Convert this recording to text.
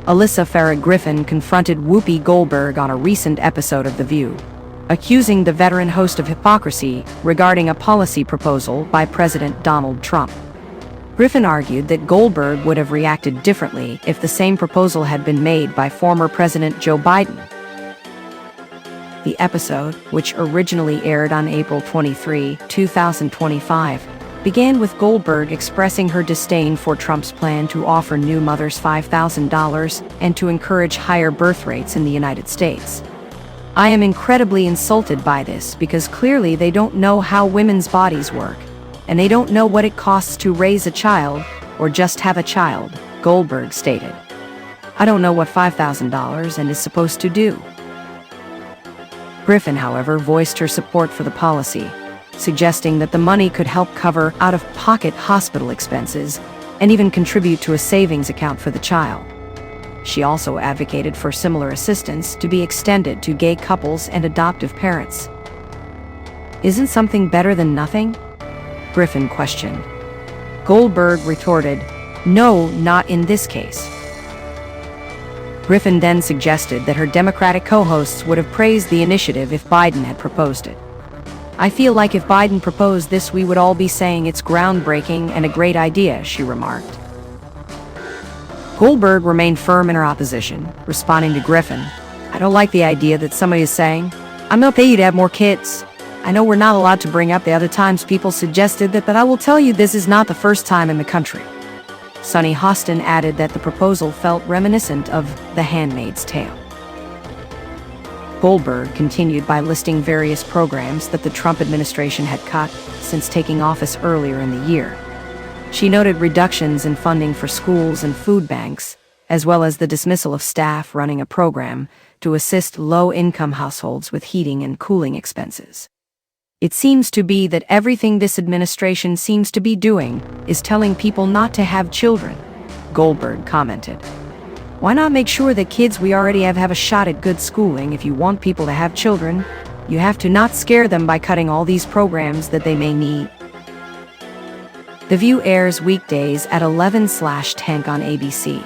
Alyssa Farah Griffin confronted Whoopi Goldberg on a recent episode of The View, accusing the veteran host of hypocrisy regarding a policy proposal by President Donald Trump. Griffin argued that Goldberg would have reacted differently if the same proposal had been made by former President Joe Biden. The episode, which originally aired on April 23, 2025, began with Goldberg expressing her disdain for Trump's plan to offer new mothers $5,000 and to encourage higher birth rates in the United States. "I am incredibly insulted by this because clearly they don't know how women's bodies work, and they don't know what it costs to raise a child or just have a child," Goldberg stated. "I don't know what $5,000 is supposed to do." Griffin, however, voiced her support for the policy, suggesting that the money could help cover out-of-pocket hospital expenses and even contribute to a savings account for the child. She also advocated for similar assistance to be extended to gay couples and adoptive parents. "Isn't something better than nothing?" Griffin questioned. Goldberg retorted, "No, not in this case." Griffin then suggested that her Democratic co-hosts would have praised the initiative if Biden had proposed it. "I feel like if Biden proposed this, we would all be saying it's groundbreaking and a great idea," she remarked. Goldberg remained firm in her opposition, responding to Griffin, "I don't like the idea that somebody is saying, 'I'm gonna pay you to have more kids.' I know we're not allowed to bring up the other times people suggested that, but I will tell you this is not the first time in the country." Sunny Hostin added that the proposal felt reminiscent of The Handmaid's Tale. Goldberg continued by listing various programs that the Trump administration had cut since taking office earlier in the year. She noted reductions in funding for schools and food banks, as well as the dismissal of staff running a program to assist low-income households with heating and cooling expenses. "It seems to be that everything this administration seems to be doing is telling people not to have children," Goldberg commented. "Why not make sure that kids we already have a shot at good schooling? If you want people to have children, you have to not scare them by cutting all these programs that they may need." The View airs weekdays at 11/10 on ABC.